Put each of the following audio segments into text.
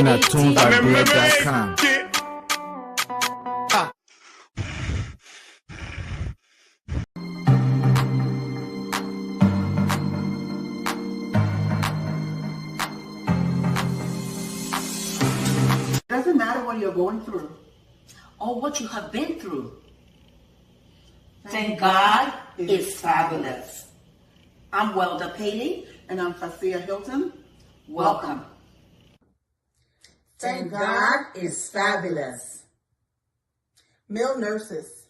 looking at tunesliberia.com. Doesn't matter what you're going through or what you have been through. Thank God is fabulous. I'm Welda Paley. And I'm Fasia Hilton. Welcome. Thank God is fabulous. Male nurses.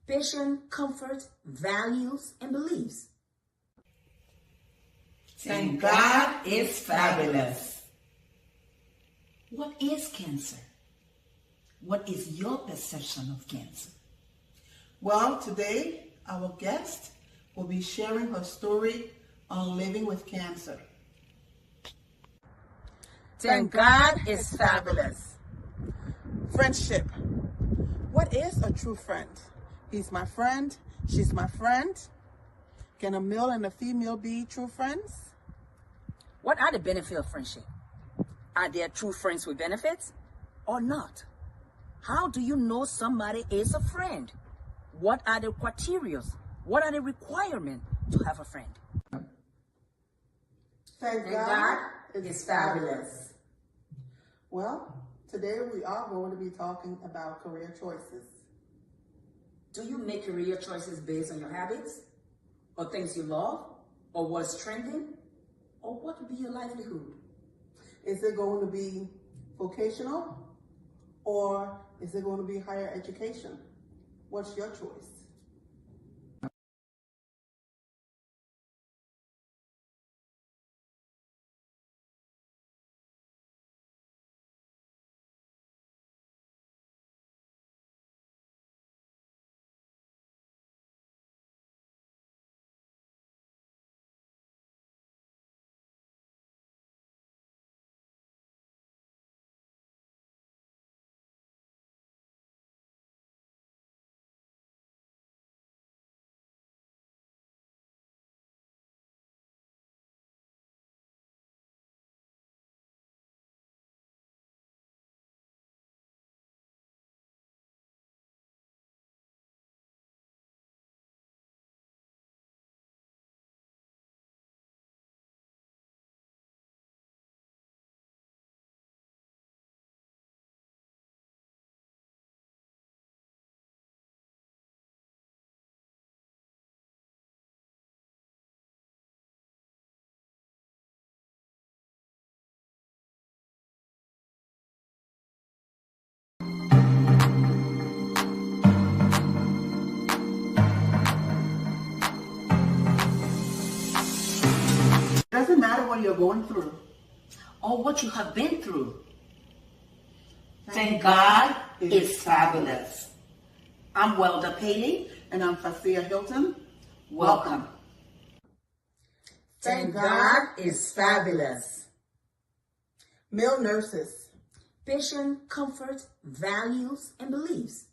Patient comfort, values, and beliefs. Thank God is fabulous. What is cancer? What is your perception of cancer? Well, today our guest will be sharing her story on living with cancer. Thank God is fabulous. Friendship. What is a true friend? He's my friend. She's my friend. Can a male and a female be true friends? What are the benefits of friendship? Are there true friends with benefits or not? How do you know somebody is a friend? What are the criteria? What are the requirements to have a friend? Thank God is fabulous. Well, today we are going to be talking about career choices. Do you make career choices based on your habits or things you love or what's trending or what would be your livelihood? Is it going to be vocational or is it going to be higher education? What's your choice? Doesn't matter what you're going through Or what you have been through. Thank God is fabulous. I'm Welda Paley. and I'm Fasia Hilton. Welcome. Thank God is fabulous. Male nurses. Patient comfort, values, and beliefs.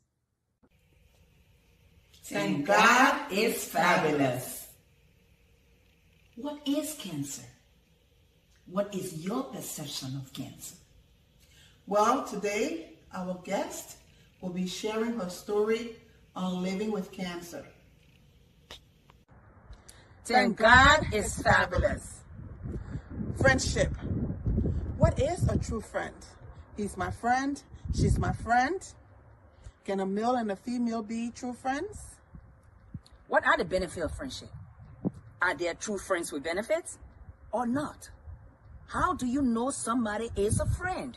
Thank God is fabulous. What is cancer? What is your perception of cancer? Well, today our guest will be sharing her story on living with cancer. Thank God is fabulous. Friendship. What is a true friend? He's my friend. She's my friend. Can a male and a female be true friends? What are the benefits of friendship? Are there true friends with benefits or not? How do you know somebody is a friend?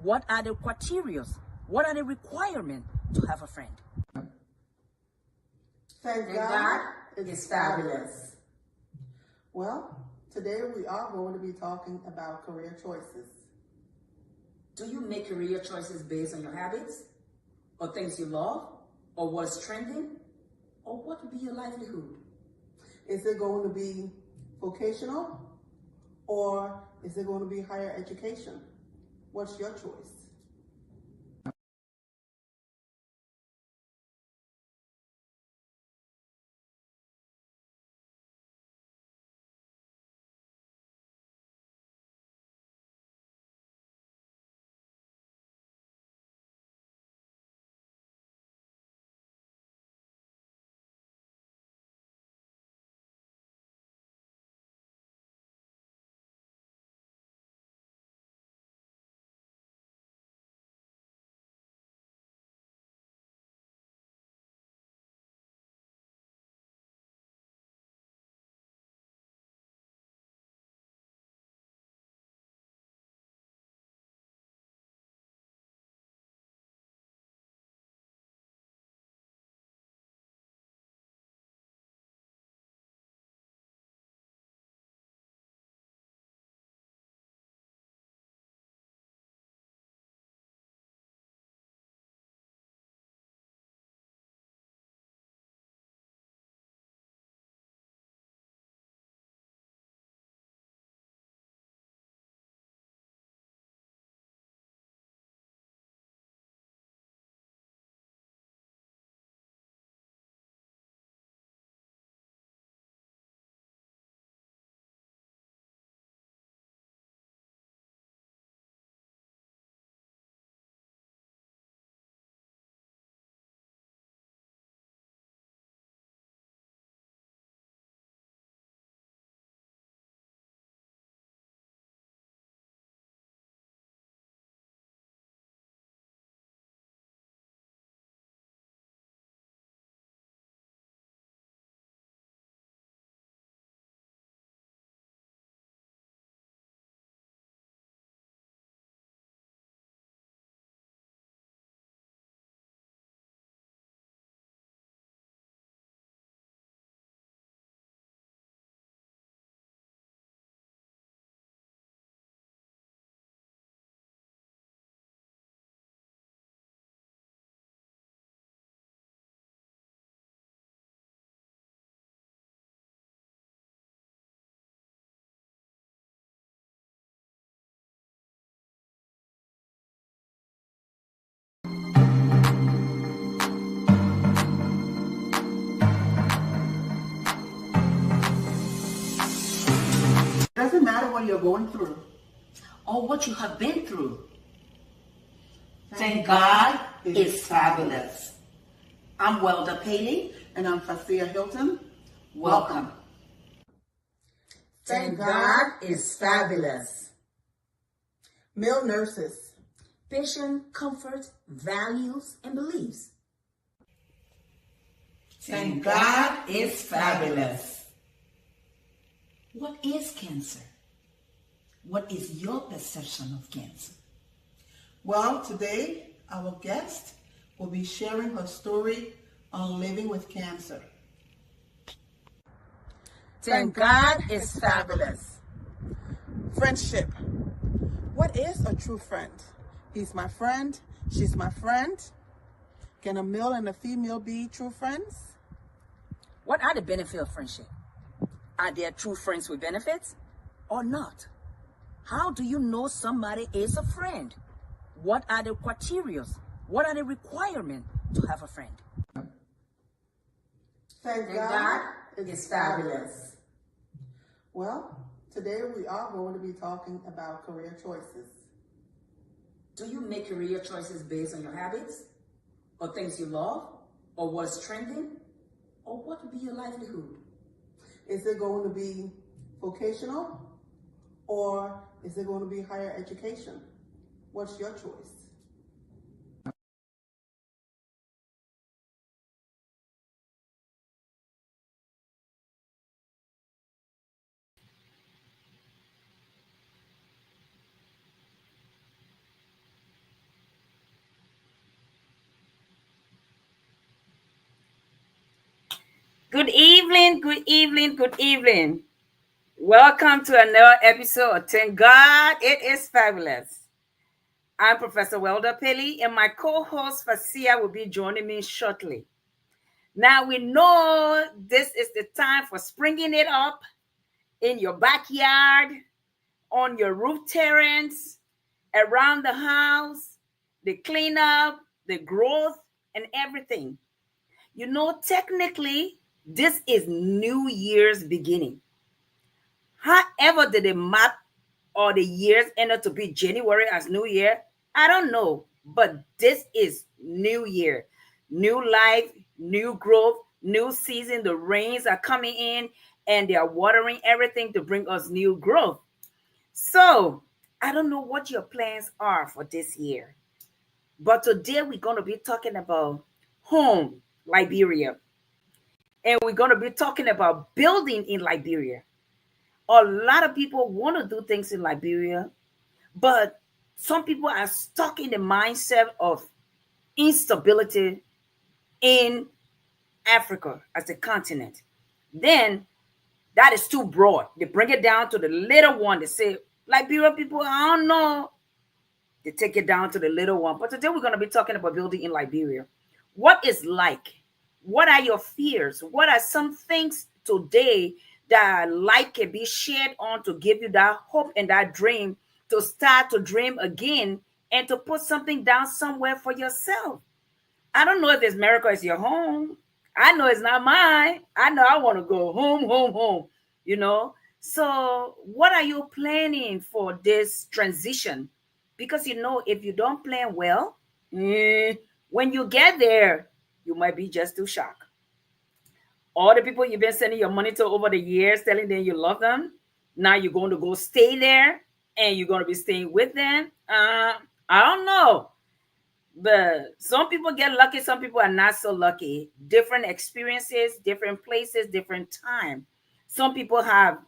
What are the criteria? What are the requirements to have a friend? Thank God is fabulous. Well, today we are going to be talking about career choices. Do you make career choices based on your habits or things you love or what's trending or what would be your livelihood? Is it going to be vocational or is it going to be higher education? What's your choice? matter what you're going through or what you have been through, thank God is fabulous. I'm Welda Paley. And I'm Fasia Hilton. Welcome. Thank God is fabulous. Male nurses. Patient comfort, values, and beliefs. Thank God is fabulous. What is cancer? What is your perception of cancer? Well, today our guest will be sharing her story on living with cancer. Thank God is fabulous. Friendship. What is a true friend? He's my friend. She's my friend. Can a male and a female be true friends? What are the benefits of friendship? Are there true friends with benefits or not? How do you know somebody is a friend? What are the criteria? What are the requirements to have a friend? Thank God is fabulous. Well, today we are going to be talking about career choices. Do you make career choices based on your habits or things you love or what's trending or what would be your livelihood? Is it going to be vocational or is it going to be higher education? What's your choice? Good evening, good evening, good evening. Welcome to another episode of Thank God It Is Fabulous. I'm Professor Welda Paley, and my co-host Fasia will be joining me shortly. Now we know this is the time for springing it up in your backyard, on your roof terrace, around the house, the cleanup, the growth, and everything. You know, technically, this is New Year's beginning. However, did the month or the years end up to be January as New Year? I don't know. But this is New Year. New life, new growth, new season. The rains are coming in and they are watering everything to bring us new growth. So, I don't know what your plans are for this year. But today we're going to be talking about home, Liberia. And we're going to be talking about building in Liberia. A lot of people want to do things in Liberia, but some people are stuck in the mindset of instability in Africa as a continent. Then that is too broad. They bring it down to the little one. They say, Liberia people, I don't know. They take it down to the little one. But today we're going to be talking about building in Liberia. What is like? What are your fears? What are some things today that light can be shared on to give you that hope and that dream to start to dream again and to put something down somewhere for yourself? I don't know if this America is your home. I know it's not mine. I know I want to go home, home, home, you know. So what are you planning for this transition? Because, you know, if you don't plan well, when you get there, you might be just too shocked. All the people you've been sending your money to over the years, telling them you love them, now you're going to go stay there and you're going to be staying with them. I don't know. But some people get lucky, some people are not so lucky. Different experiences, different places, different time. Some people have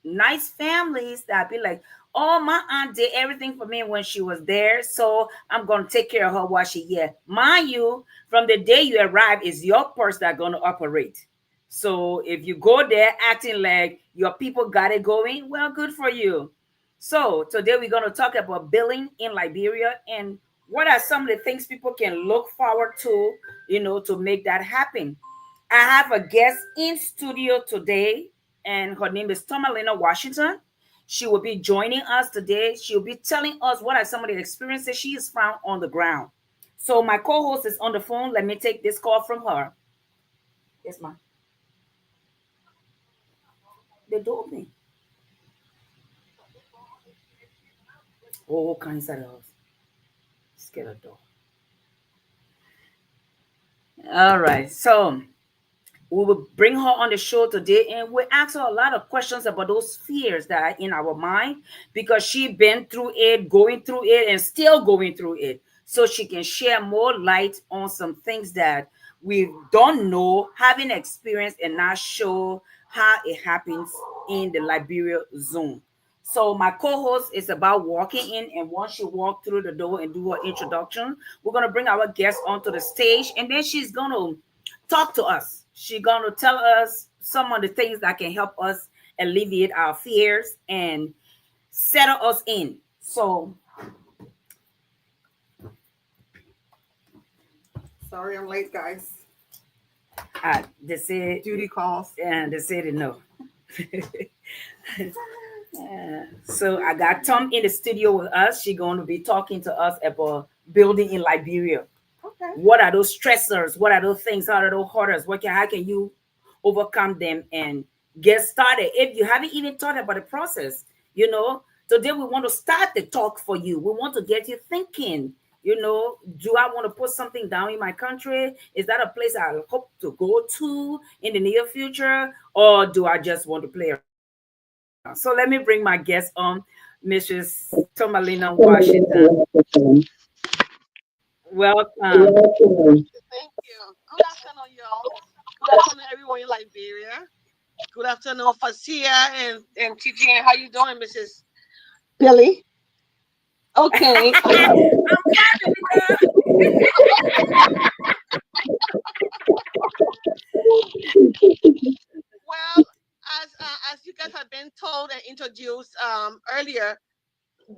nice families that be like, oh, my aunt did everything for me when she was there, so I'm going to take care of her while she's here. Mind you, from the day you arrive, it's your purse that's going to operate. So if you go there acting like your people got it going, well, good for you. So today we're going to talk about building in Liberia and what are some of the things people can look forward to, you know, to make that happen. I have a guest in studio today, and her name is Tomalina Washington. She will be joining us today. She'll be telling us what are some of the experiences she has found on the ground. So my co-host is on the phone. Let me take this call from her. Yes, ma'am. The door opening. Oh, kinds of house. Scared of dog. All right. So we will bring her on the show today and we'll ask her a lot of questions about those fears that are in our mind because she been through it, going through it, and still going through it. So she can share more light on some things that we don't know, having experience, and not show how it happens in the Liberia zone. So my co-host is about walking in, and once she walk through the door and do her introduction, we're gonna bring our guest onto the stage, and then she's gonna talk to us. She's gonna tell us some of the things that can help us alleviate our fears and settle us in. So Sorry, I'm late, guys. they said Duty calls. and they said no. So I got Tom in the studio with us. She's going to be talking to us about building in Liberia. Okay. What are those stressors? What are those things? How are those hurdles? How can you overcome them and get started? If you haven't even thought about the process, today we want to start the talk for you. We want to get you thinking. Do I want to put something down in my country? Is that a place I hope to go to in the near future? Or do I just want to play around? So let me bring my guest on, Mrs. Tomalina Washington. Welcome. Thank you. Good afternoon, y'all. Good afternoon, everyone in Liberia. Good afternoon, Fasia and TG. How you doing, Mrs. Billy? Okay. Well, as you guys have been told and introduced earlier,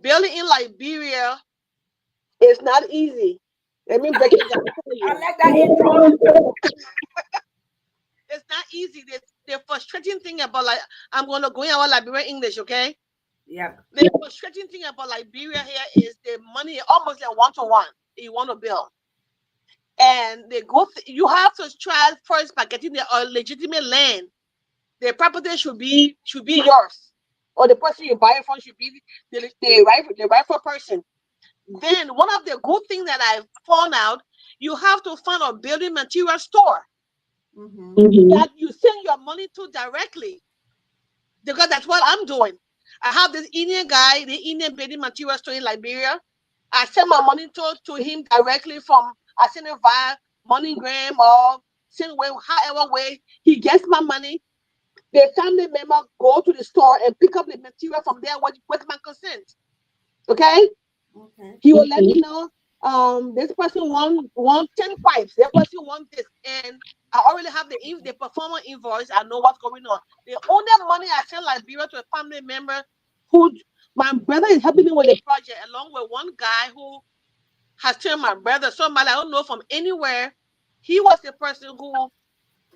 building in Liberia is not easy. Let me break it down for you. I like that intro. It's not easy. The frustrating thing about I'm going to go in our Liberian English, okay? Yeah. The frustrating thing about Liberia here is the money almost like 1-to-1. You want to build, and you have to try first by getting the legitimate land. The property should be yours, or the person you buy it from should be the rightful person. Then one of the good things that I found out, you have to find a building material store that you send your money to directly, because that's what I'm doing. I have this Indian guy, the Indian building material store in Liberia. I send my money to him directly I send it via MoneyGram or send however way he gets my money. The family member go to the store and pick up the material from there with my consent. Okay? He will let me know, this person want 10 pipes. That person want this. And I already have the performer invoice. I know what's going on. The only money I send Liberia to a family member who my brother is helping me with the project, along with one guy who has turned my brother, somebody I don't know from anywhere. He was the person who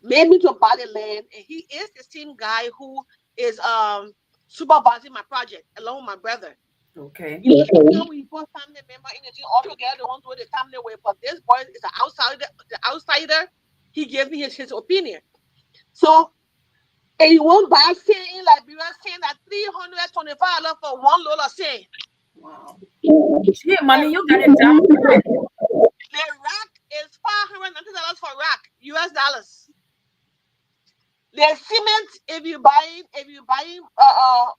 made me to buy the land, and he is the same guy who is supervising my project along with my brother. Okay. We both family member in the team all together. They want to do the family way, but this boy is an outsider. The outsider, he gave me his opinion. So, and you won't buy sand in Liberia, saying that $325 for one load of sand. Wow. Yeah, money, you got it down. The rack is $590 for rack, US dollars. The cement, if you buy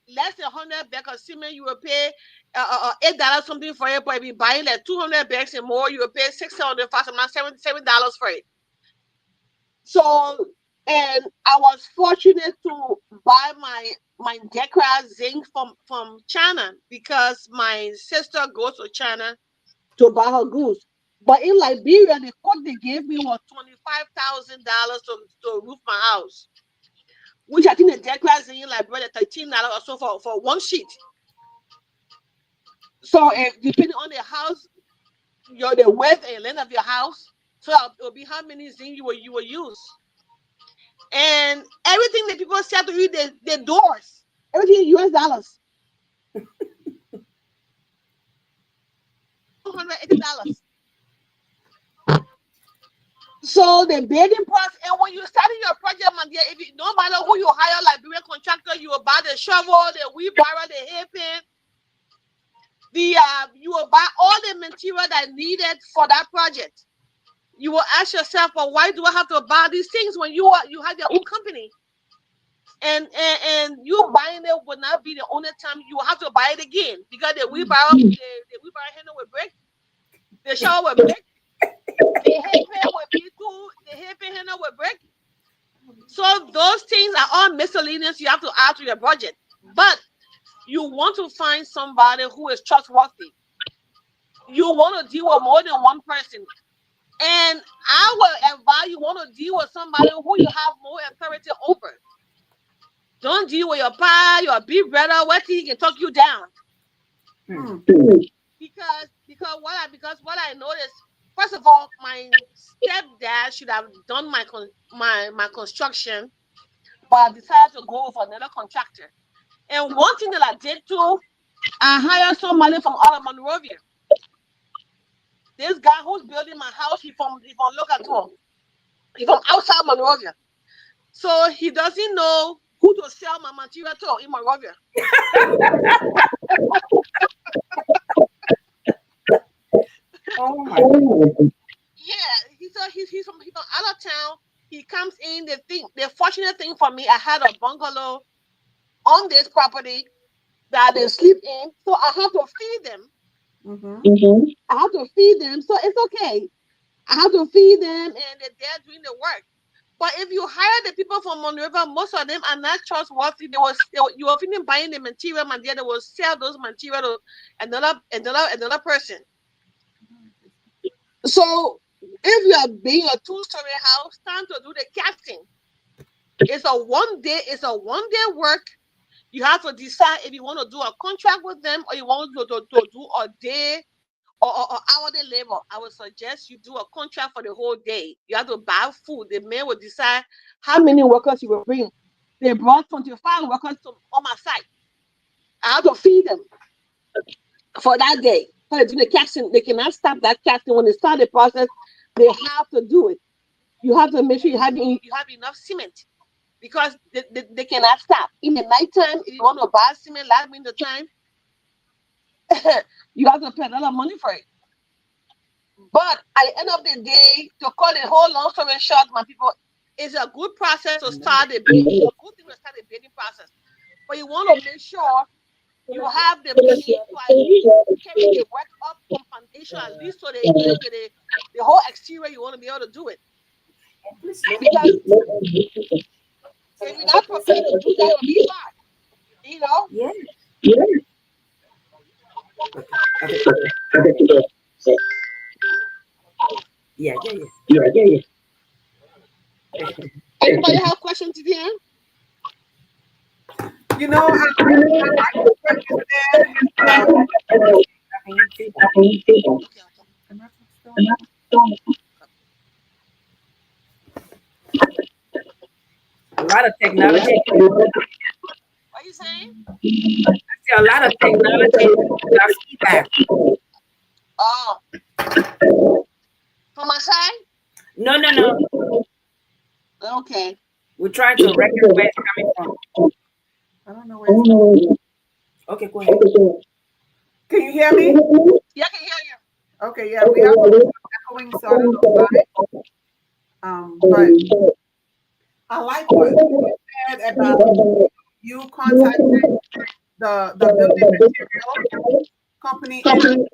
less than 100 bags of cement, you will pay $8 something for it. But if you buy like 200 bags and more, you will pay $600, $7 for it. So, and I was fortunate to buy my Decra zinc from China, because my sister goes to China to buy her goods. But in Liberia, the quote they gave me was $25,000 to roof my house, which I think the Decra zinc in Liberia $13 or so for one sheet. So depending on the house, the width and length of your house, so it will be how many zinc you will use. And everything that people sell to you, the doors, everything US dollars. $280. So the building price, and when you starting your project, my dear, if no matter who you hire, Liberian contractor, you will buy the shovel, the wheelbarrow, the hairpin. You will buy all the material that needed for that project. You will ask yourself, well, why do I have to buy these things when you have your own company? And you buying it will not be the only time you will have to buy it again, because the wheelbarrow handle will break, the shower will break, the headpan will be too, the headpan handle will break. So those things are all miscellaneous you have to add to your budget. But you want to find somebody who is trustworthy. You want to deal with more than one person. And I will advise you want to deal with somebody who you have more authority over. Don't deal with your pa, your big brother, where he can talk you down. Because what I noticed, first of all, my stepdad should have done my construction, but I decided to go with another contractor. And one thing that I did too, I hired somebody from out of Monrovia. This guy who's building my house, he from local tour. He from outside Monrovia. So he doesn't know who to sell my material to in Monrovia. Oh my God. Yeah, he's from out of town. He comes in. The fortunate thing for me, I had a bungalow on this property that they sleep in, so I have to feed them. I have to feed them, so it's okay. I have to feed them, and they're there doing the work. But if you hire the people from Monrovia, most of them are not trustworthy. You are feeding buying the material, and they will sell those material to another person. So if you are being a 2-story house, time to do the casting. It's a one day work. You have to decide if you want to do a contract with them or you want to do a day or hourly labor. I would suggest you do a contract for the whole day. You have to buy food. The man will decide how many workers you will bring. They brought 25 workers on my site. I have to feed them for that day. So they do the casting. They cannot stop that casting. When they start the process, they have to do it. You have to make sure you have enough cement, because they cannot stop. In the nighttime, if you want to buy cement last minute time, you have to pay a lot of money for it. But at the end of the day, to call it whole long story short, my people, it's a good process to start the building. It's a good thing to start the building process. But you want to make sure you have the money to at least carry the work up from foundation, at least so the whole exterior you want to be able to do it. Because if you're not prepared to do that, it'll be hard. You know? Yeah. Yeah. Anybody have questions today? You know, I like what you said. A lot of technology. What are you saying? I see a lot of technology. Feedback. Oh. From my side? No. Okay. We're trying to record where it's coming from. I don't know where it's going. Okay, go ahead. Can you hear me? Yeah, I can hear you. Okay, yeah, we have echoing, so I don't know why. But I like what you said about you contacting the building material company and sending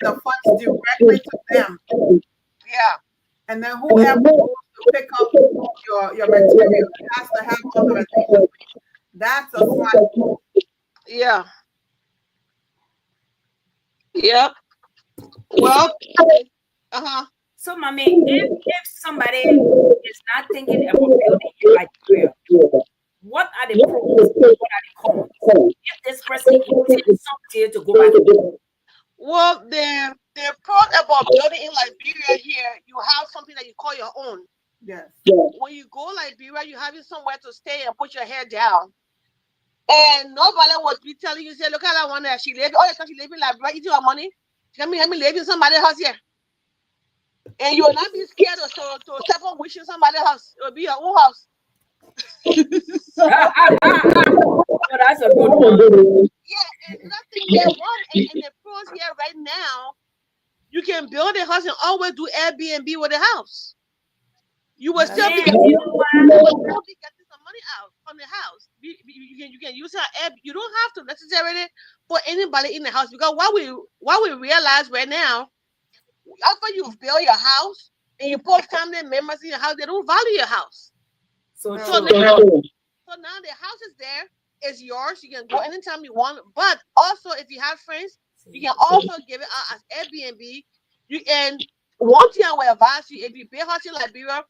the funds directly to them. Yeah. And then whoever goes to pick up your material has to have authorization. That's a smart move. Yeah. Yeah. Well, So, mommy, if somebody is not thinking about building in Liberia, what are the pros? What are the cons? If this person intends something to go back home. Well, the pros about building in Liberia here, you have something that you call your own. Yes. When you go Liberia, you have somewhere to stay and put your head down. And nobody would be telling you, say, look at that one that she lives. Oh, yes, she lives in Liberia, eating her money. Let me live in somebody's house here. And you will not be scared to step on wishing somebody's house. It will be your own house. Oh, that's a good one. Yeah, and nothing they want. And the pros now, you can build a house and always do Airbnb with a house. You will still be Man, getting, you know what? some money out from the house. You can use it. You don't have to necessarily put anybody in the house, because what we realize right now, after you build your house and you put family members in your house, they don't value your house. So So true. now the house is there, it's yours. You can go anytime you want. But also, if you have friends, you can also give it out as Airbnb. You and one thing I will advise you: if you pay house in Liberia,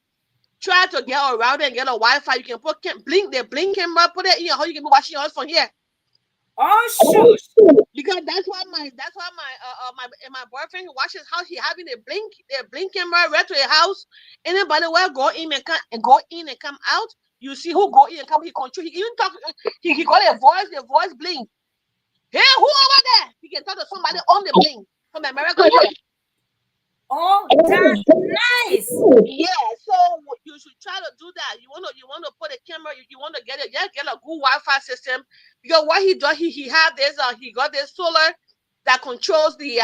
try to get a router and get a Wi-Fi. You can put the blink camera, put it in your house. You can be watching your house from here. Oh shoot! Because that's why my boyfriend who watches house, he having a blink camera right to a house. Anybody will go in and come out. You see who go in and come. He control. He even talk. He got a voice. The voice blink. Hey, who over there? He can talk to somebody on the blink from America here. Oh, that's nice. Yeah, so you should try to do that. You want to put a camera. You want to get a good Wi-Fi system, because what he does, he have this he got this solar that controls the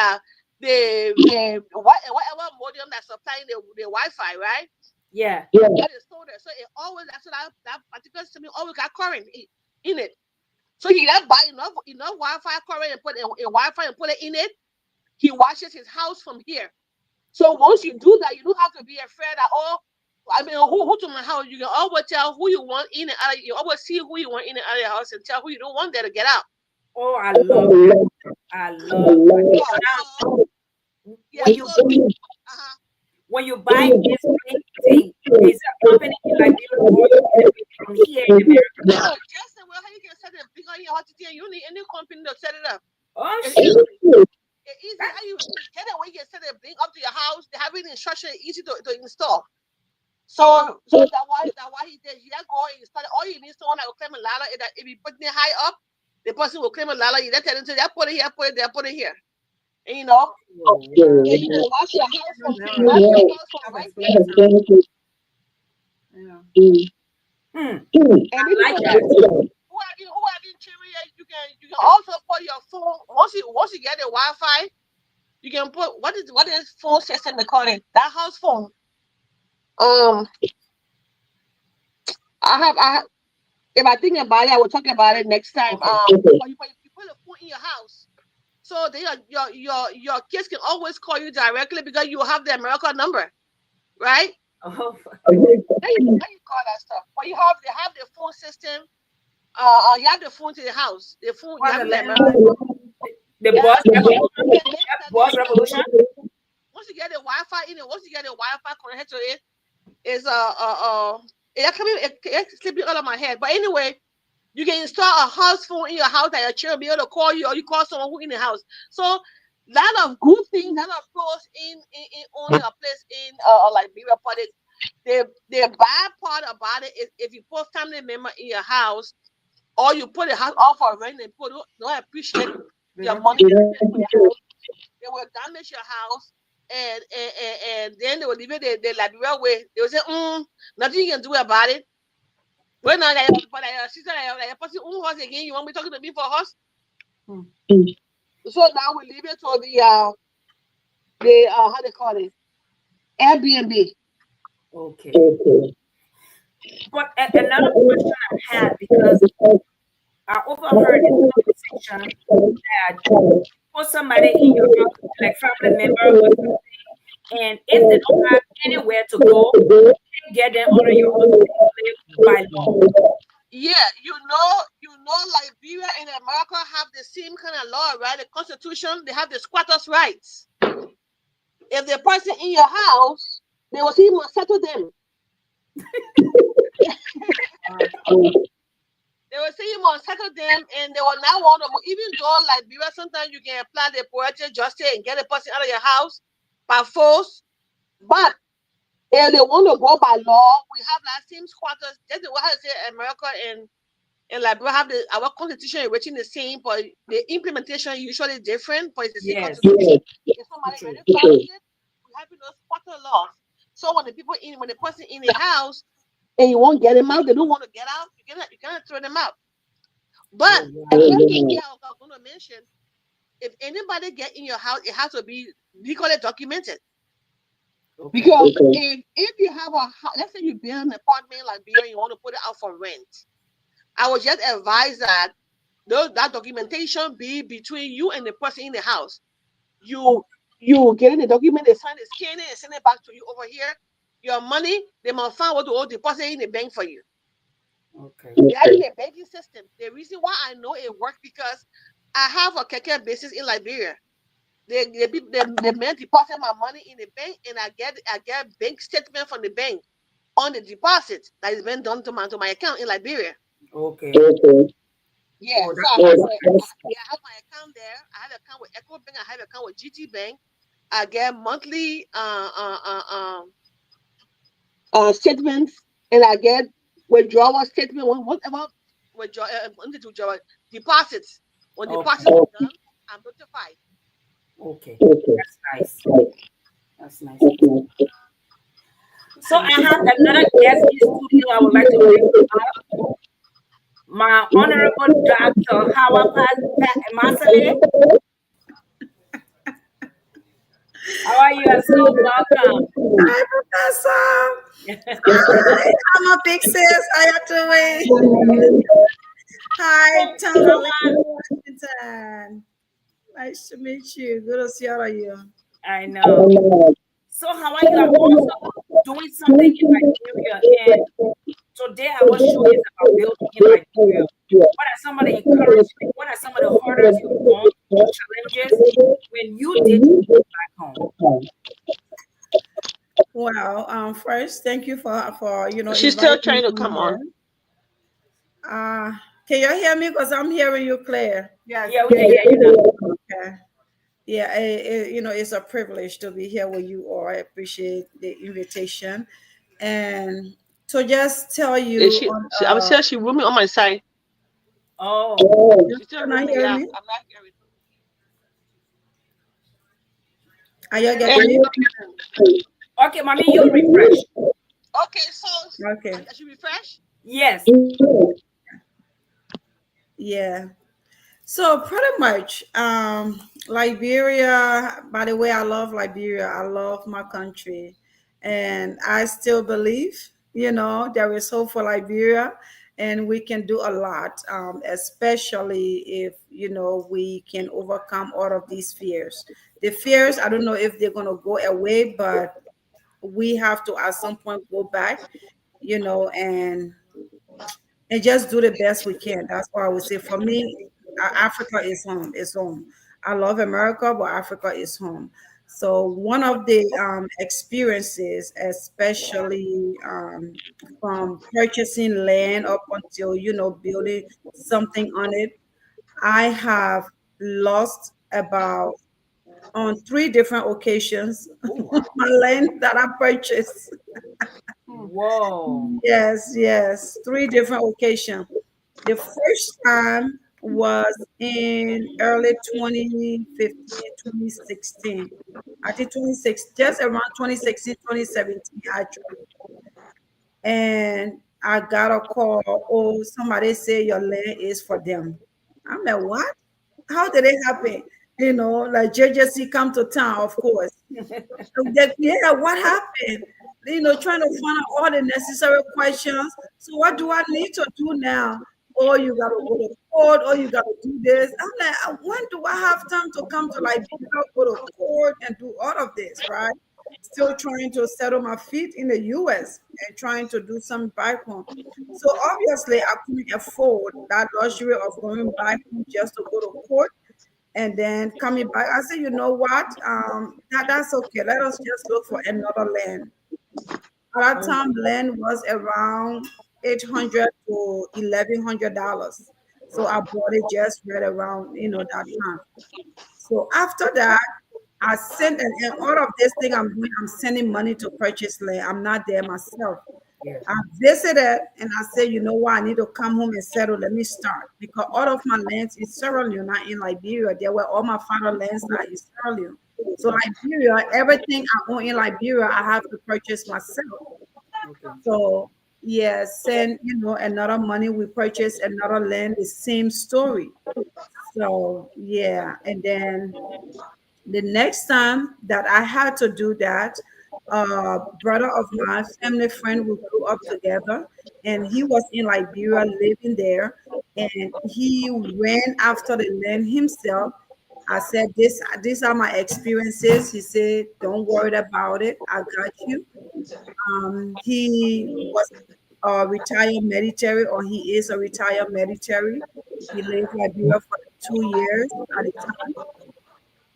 whatever modem that's supplying the Wi-Fi, right? Yeah. That is solar, so it always that particular system always got current in it. So he got buy enough Wi-Fi current and put a Wi-Fi and put it in it. He watches his house from here. So once you do that, you don't have to be afraid that, who to my house. You can always tell who you want in and out. You always see who you want in and out of your house and tell who you don't want there to get out. Oh, I love that. I love that. When you buy this thing, it's a company like from here in America. No, just how you can set it big on your house. You need any company to set it up. Oh, It's shoot. easy. How you get it when you can set it big up to your house. They have it instruction easy to install. So that's why he did. He go and install it. All you need someone that will claim a ladder. If you put it high up, the person will claim a ladder. You tell them to put it here, put it there, put it here. And you know, you can wash your house from right there. And I like that. who have in Nigeria, you can also put your phone. Once you get the Wi-Fi, you can put what is phone system they call it? That house phone. If I think about it, I will talk about it next time. You put a phone in your house, so your kids can always call you directly because you have the American number, right? Oh, How you call that stuff? But they have the phone system. You have the phone to the house. The phone. You have the boss revolution. Once you get the Wi-Fi in it, once you get the Wi-Fi connected to it, it's it's slipping out of my head. But anyway, you can install a house phone in your house that your children be able to call you, or you call someone who in the house. So lot of good things, lot of pros in owning a place in Liberia. But the bad part about it is if you put family member in your house, or you put the house off for rent and people don't appreciate your money. They will damage your house, and then they will leave it the Liberia way. They will say, nothing you can do about it. When I sister, like person own house again, you want me talking to me for house? So now we leave it to the how they call it, Airbnb. Okay. But another question I had, because I overheard in conversation that put somebody in your house, like family member or something, and if they don't have anywhere to go, you can get them out of your house by law. Yeah, you know, Liberia and America have the same kind of law, right? The Constitution, they have the squatters' rights. If the person in your house, they will see you must settle them. They will say you must settle them, and they will not want to. Even though Liberia, sometimes you can apply the poetic justice and get a person out of your house by force, but if they want to go by law, we have that same squatters. That's what I say. America and Liberia have our constitution is written the same, but the implementation is usually different. But it's the same constitution. If somebody really follows it, we have those squatter laws. So when the person in the house and you won't get them out, they don't want to get out, you cannot throw them out. But another thing I was going to mention, If anybody get in your house, it has to be legally documented. Okay. Because if you have let's say you build an apartment like beer and you want to put it out for rent, I would just advise that that documentation be between you and the person in the house. You getting the document, they sign it, scan it, and send it back to you over here. Your money, they must find what to hold deposit in the bank for you. Okay. That is a banking system. The reason why I know it works because I have a keke business in Liberia. The man deposit my money in the bank, and I get bank statement from the bank on the deposit that is been done to my account in Liberia. Okay. Yeah, Oh, so I that's have nice. I have my account there. I have an account with Echo Bank. I have an account with GT Bank. I get monthly statements, and I get withdrawal statement, whatever withdrawal deposits. When Okay. deposits are done, I'm notified. Okay. That's nice. That's nice. So I have another guest in studio. I would like to bring up my honorable Dr. Howard Masale. How are you? So welcome. Hi, Professor. Hi, I'm a big sis. How you doing? Hi, So, Tony Washington. Nice to meet you. Good to see all of you. I know. So how are you? I'm also doing something in Liberia, and today our show is about building in Liberia. What are some of the encouragement? What are some of the hurdles you found, challenges when you did back home? Well, first, thank you for She's still inviting me trying to on come here. on. Can you hear me? Because I'm hearing you clear. Yes. Yeah, we can hear you now. Okay. Yeah, it's a privilege to be here with you all. I appreciate the invitation. And to just tell Yeah, you on I'm still she rooming on my side. Oh, you She's still not rooming. hearing Yeah, me? I'm not hearing. Are you Yeah, getting me? okay, mommy, you refresh. okay, so Okay. I should refresh. Yes. Yeah. So pretty much, Liberia, by the way, I love Liberia. I love my country. And I still believe, there is hope for Liberia and we can do a lot, especially if, we can overcome all of these fears. The fears, I don't know if they're going to go away, but we have to at some point go back, and just do the best we can. That's what I would say. For me, Africa is home. Is home. I love America, but Africa is home. So one of the experiences, especially from purchasing land up until building something on it, I have lost about on three different occasions Oh wow. my land that I purchased. Whoa. Yes, yes, three different occasions. The first time was in early 2015, 2016. I think 26, just around 2016, 2017, actually. And I got a call, oh, somebody say your land is for them. I'm like, what? How did it happen? Like JJC come to town, of course. Yeah, what happened? Trying to find out all the necessary questions. So what do I need to do now? Oh, you gotta go to court, or you gotta do this. I'm like, when do I have time to come to Liberia, go to court and do all of this, right? Still trying to settle my feet in the US and trying to do some back home. So obviously I couldn't afford that luxury of going back home just to go to court and then coming back. I said, you know what? That's okay. Let us just look for another land. At that time, land was around 800 to $1,100. So I bought it just right around, that time. So after that, I sent and all of this thing I'm doing, I'm sending money to purchase land. I'm not there myself. Yeah. I visited and I said, you know what, I need to come home and settle. Let me start. Because all of my lands in Sierra Leone, not in Liberia. There were all my father lands are in Sierra Leone. So Liberia, everything I own in Liberia, I have to purchase myself. Okay. So send, another money. We purchase another land, the same story. So yeah, and then the next time that I had to do that, a brother of mine, family friend, we grew up together, and he was in Liberia living there, and he ran after the land himself. I said, these are my experiences. He said, don't worry about it. I got you. He was a retired military, or he is a retired military. He lived Liberia for 2 years at a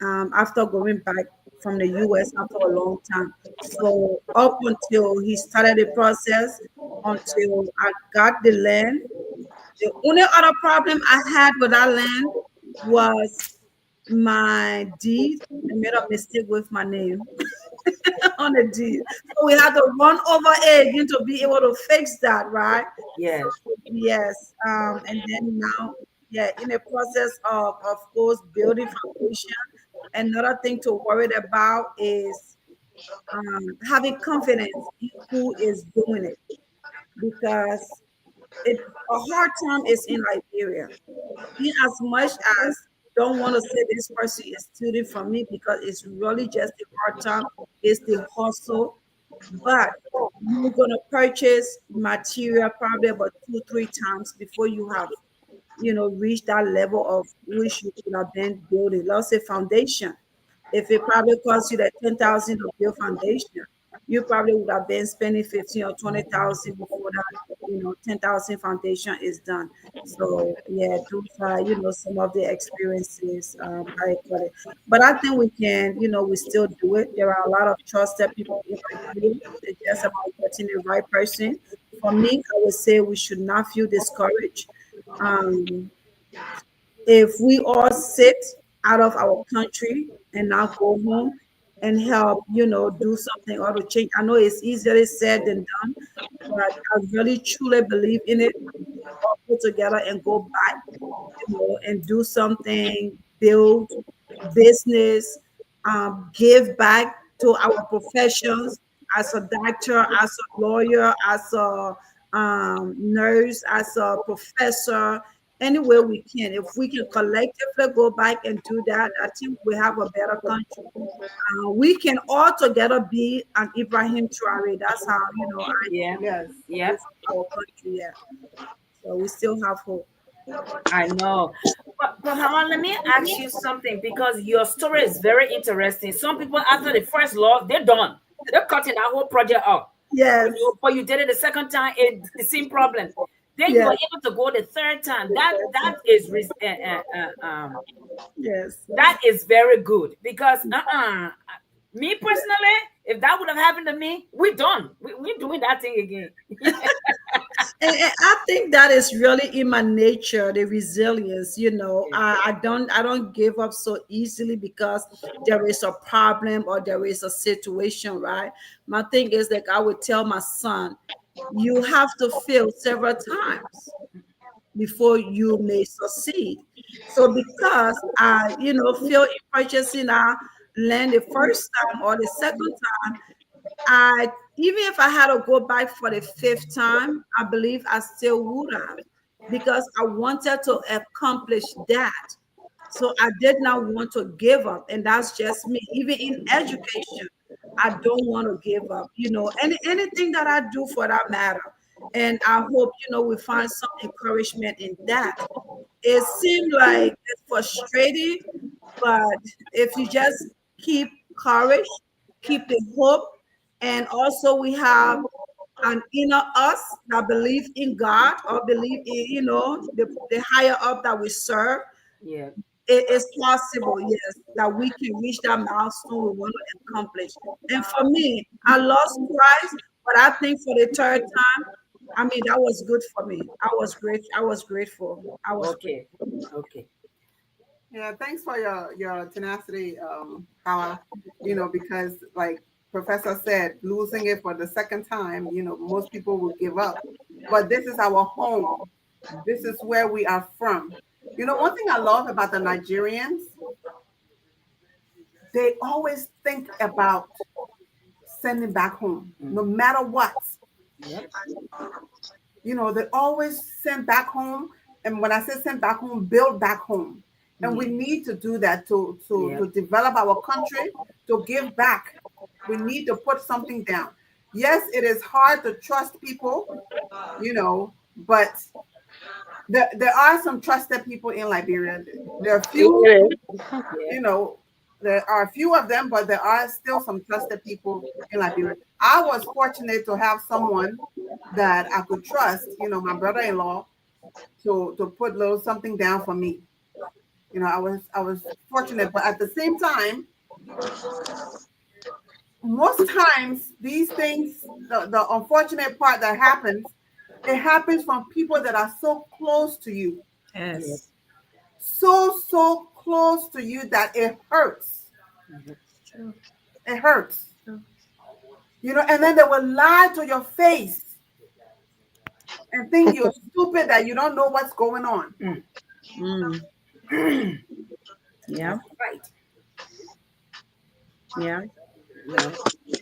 time, after going back from the US after a long time. So up until he started the process, until I got the land, the only other problem I had with that land was my deed. I made a mistake with my name on the deed. So we had to run over it again to be able to fix that, right? So Yes. yes, and then now, yeah, in the process of course, building foundation. Another thing to worry about is having confidence in who is doing it, because it a hard time is in Liberia. In as much as don't want to say this person is stealing from me, because it's really just a hard time, it's the hustle. But you're gonna purchase material probably about 2, 3 times before you have, reach that level of which you could have been building. Let's say foundation. If it probably costs you that 10,000 to build foundation, you probably would have been spending 15 or 20,000 before that, 10,000 foundation is done. So yeah, those are, some of the experiences, I call it. But I think we can, we still do it. There are a lot of trusted people in Nigeria. It's just about getting the right person. For me, I would say we should not feel discouraged. Um, if we all sit out of our country and now go home and help, do something or to change. I know it's easier said than done, but I really truly believe in it. All put together and go back, and do something, build business, give back to our professions, as a doctor, as a lawyer, as a nurse, as a professor, any way we can. If we can collectively go back and do that, I think we have a better country. We can all together be an Ibrahim Traore. That's how, Yeah. Yes. Yeah. our country. Yeah. So we still have hope. I know. But Mama, let me ask you something, because your story is very interesting. Some people, after the first law, they're done. They're cutting that whole project up. Yes. But you did it the second time, the same problem. Then you Yes. were able to go the third time. That is Yes. that is very good, because me personally, if that would have happened to me, we're done. We're doing that thing again. And I think that is really in my nature, the resilience. I don't give up so easily because there is a problem or there is a situation, right? My thing is, like, I would tell my son, you have to fail several times before you may succeed. So because I, fail in purchasing our land the first time or the second time, I even if I had to go back for the fifth time, I believe I still would have, because I wanted to accomplish that. So I did not want to give up, and that's just me. Even in education, I don't want to give up. Anything that I do for that matter, and I hope we find some encouragement in that. It seemed like it's frustrating, but if you just keep courage, keep the hope, and also we have an inner us that believe in God or believe in, the higher up that we serve, Yeah. it is possible, yes, that we can reach that milestone we want to accomplish. And for me, I lost twice, but I think for the third time, I mean, that was good for me. I was great. I was grateful. I was Okay. Okay. Yeah, thanks for your tenacity, Hawa. Because like Professor said, losing it for the second time, most people would give up. But this is our home. This is where we are from. One thing I love about the Nigerians, they always think about sending back home, no matter what. Yep. You know, they always send back home. And when I say send back home, build back home. And we need to do that Yep. to develop our country, to give back. We need to put something down. Yes, it is hard to trust people, you know, but there are some trusted people in Liberia. There are few, It is. you know, there are a few of them, but there are still some trusted people in Liberia. I was fortunate to have someone that I could trust, you know, my brother-in-law, to put little something down for me. You know, I was fortunate, but at the same time, most times these things, the unfortunate part that happens, it happens from people that are so close to you, Yep. Yes. so close to you that it hurts. True. It hurts. True. You know, and then they will lie to your face and think you're stupid, that you don't know what's going on. Mm. Yeah. That's right. Yeah. No.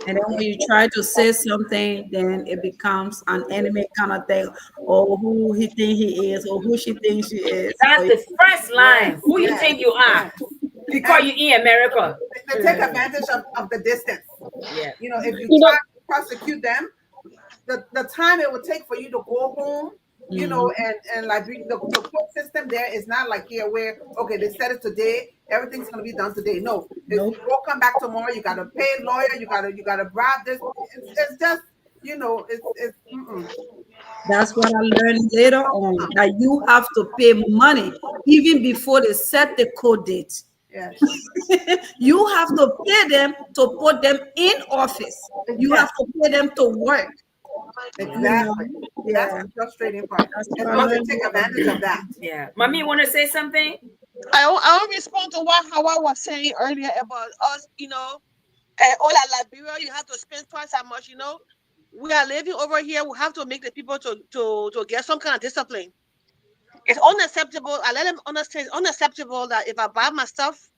And then when you try to say something, then it becomes an enemy kind of thing, or who he think he is, or who she thinks she is. That's Or the first line. Yes, Who you yes, think you are? yes. Because And you in America. they take advantage of the distance. Yeah. You know, if you You try know, to prosecute them, the time it would take for you to go home, you know, and like the court system there is not like here where, okay, they said it today, everything's gonna be done today. No, it's nope. you go come back tomorrow, you gotta pay a lawyer, you gotta bribe this. It's just, you know, it's mm-mm. That's what I learned later on, that you have to pay money even before they set the court date. Yes, You have to pay them to put them in office. You have yes, to pay them to work. You know, exactly. That's yeah, the frustrating part. that's It's what I because they learned take later. advantage of that. Yeah. Mommy, you want to say something? I want to respond to what Hawa was saying earlier about us, you know, all at Liberia, you have to spend twice as much, you know. We are living over here, we have to make the people to get some kind of discipline. It's unacceptable. I let them understand it's unacceptable that if I buy my stuff,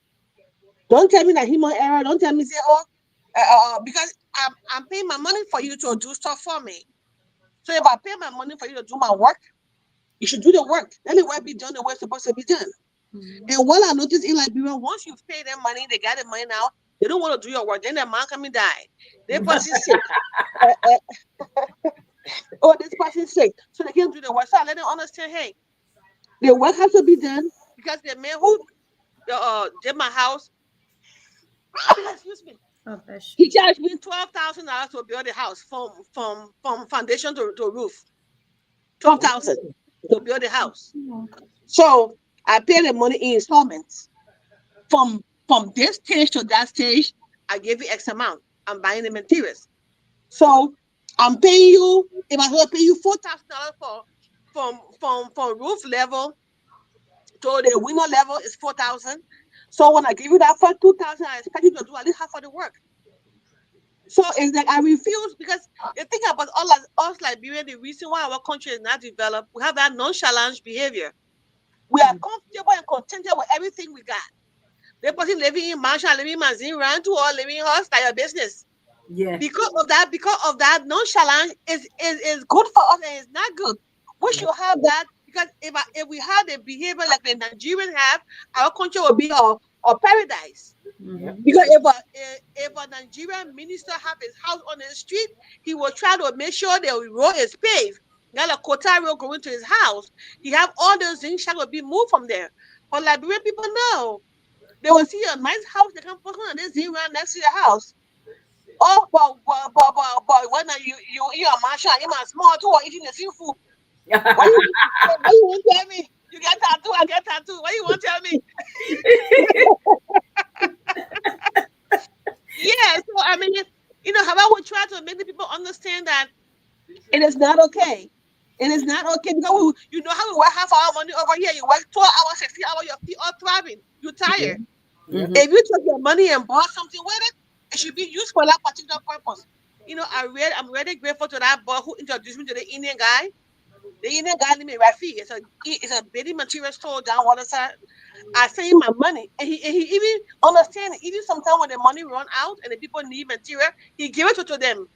don't tell me that human error, don't tell me, say, oh, because I'm paying my money for you to do stuff for me. So if I pay my money for you to do my work, you should do the work. Let the work be done the way it's supposed to be done. And what I noticed in Liberia, once you pay them money, they got the money now. They don't want to do your work. Then their man come and die. They person sick. Oh, this person sick. So they can't do the work. So I let them understand, hey, the work has to be done because the man who did my house, excuse me, Oh, bless he charged me $12,000 to build the house from foundation to roof. 12,000 to build the house. you. So I pay the money in installments. From this stage to that stage, I give you X amount. I'm buying the materials. So I'm paying you, if I will pay you $4,000 for from roof level to the window level is 4,000. So when I give you that for 2,000, I expect you to do at least half of the work. So it's like I refuse because the thing about all us Liberian, the reason why our country is not developed, we have that nonchalant behavior. We are comfortable and contented with everything we got. The person living in mansion, living in mansion, rent to or living in house, like your business. Yeah. Because of that nonchalance is good for us and it's not good. We should have that because if we have the behavior like the Nigerians have, our country will be our paradise. Yep. Because if a Nigerian minister have his house on the street, he will try to make sure the road is paved. Got a quota road going to his house. He have all those things shall be moved from there. But Liberian people know. They will see a nice house, they can put on this thing right next to your house. Oh, but when you eat a mansion, you a small too or eating the seafood. What you want to tell me? You get tattoo, I get tattoo. What you want to tell me? Yeah, so I mean, you know, how I would try to make the people understand that it is not okay. It is not okay because you know how we work half our money over here. You work 12 hours, 16 hours, your feet are throbbing. You're tired. Mhm. If you take your money and bought something with it, it should be used for that particular purpose. You know, I'm really grateful to that boy who introduced me to the Indian guy. The Indian guy named Rafi. It's a building material store down Waterside. I sent him my money, and he even understand. Even sometimes when the money run out and the people need material, he give it to them.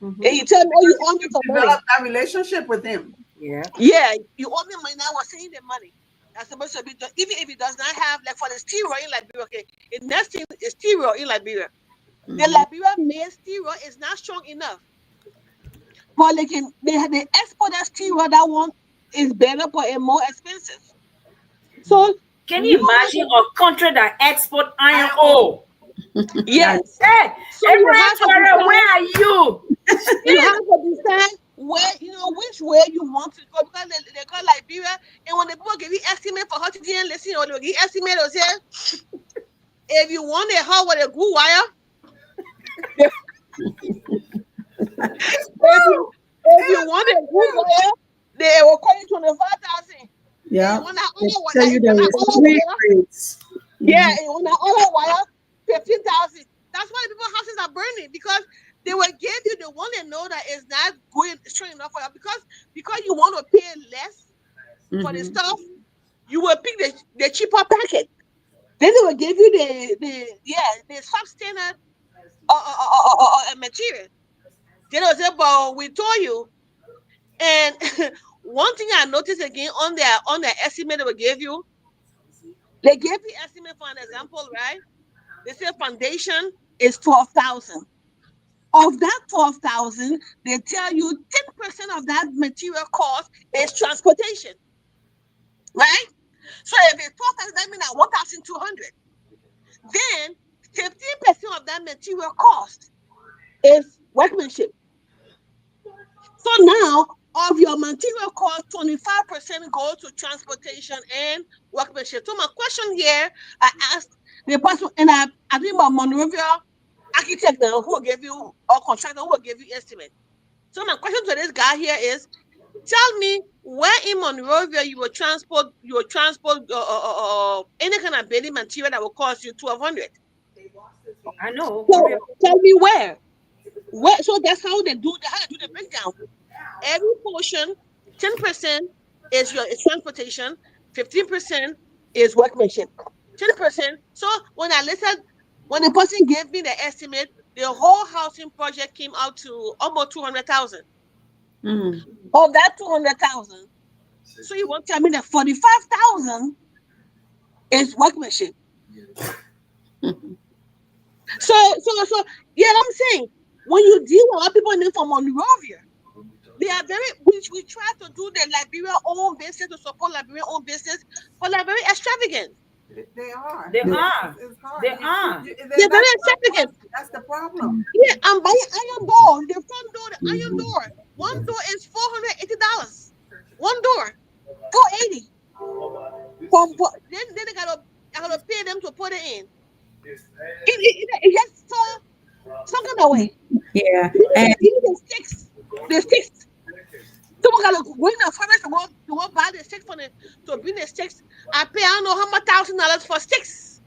And he tell me, oh, you owe me some money. Develop that relationship with him. Yeah. Yeah, you owe me money. Now I was sending the money. That's supposed to be done. Even if it does not have, like for the steroid in Liberia, okay, the next thing is steroid in Liberia. The Liberia made steroid is not strong enough. But they export that steroid, that one is better but it's more expensive. So Can you imagine a country that export iron ore? yes. Hey, So you have to Equatorial, decide, where are you? you have to decide where, which way you want to go, because they go Liberia, and when the people give you estimate for hot and listen, or they give estimate, they'll say, if you want a hot with a good wire, if you want a good wire, they will call you 25,000. Yeah. And when They tell you there is three grades. yeah, and when I order wire, 15,000. That's why people's houses are burning, because they will give you the one they know that is not going straight enough for you, because you want to pay less for the stuff. You will pick the cheaper packet. Then they will give you the substandard material. Then they'll say, but we told you. And one thing I noticed again on their estimate they will give you, they gave you estimate for an example, right? They say foundation is 12,000. Of that 12,000, they tell you 10% of that material cost is transportation, right? So if it's 12,000, that means 1,200. Then 15% of that material cost is workmanship. So now, of your material cost, 25% goes to transportation and workmanship. So my question here, I asked the person, and I think about Monrovia architect now, who will give you, or contractor who will give you estimate. So my question to this guy here is, tell me where in Monrovia you will transport any kind of building material that will cost you 1,200. I know. So tell me where. So that's how they do the breakdown. Every portion, 10% is transportation, 15% is workmanship. 10%. So when the person gave me the estimate, the whole housing project came out to almost 200,000. Of that 200,000, so you want to tell me that 45,000 is workmanship. So yeah, I'm saying, when you deal with other people in from Monrovia, they are we try to do the Liberia own business, to support Liberia own business, but they're very extravagant. They are. They are. It's hard. They are. They're very extravagant. That's the problem. Yeah, I'm buying iron door. The front door, the iron door. One door is $480. One door, $480. Then I gotta pay them to put it in. It just some kind of way. Yeah. And the sticks. Someone gotta go in the forest to go buy the sticks to bring the sticks. I pay, I don't know how much $1,000 for sticks.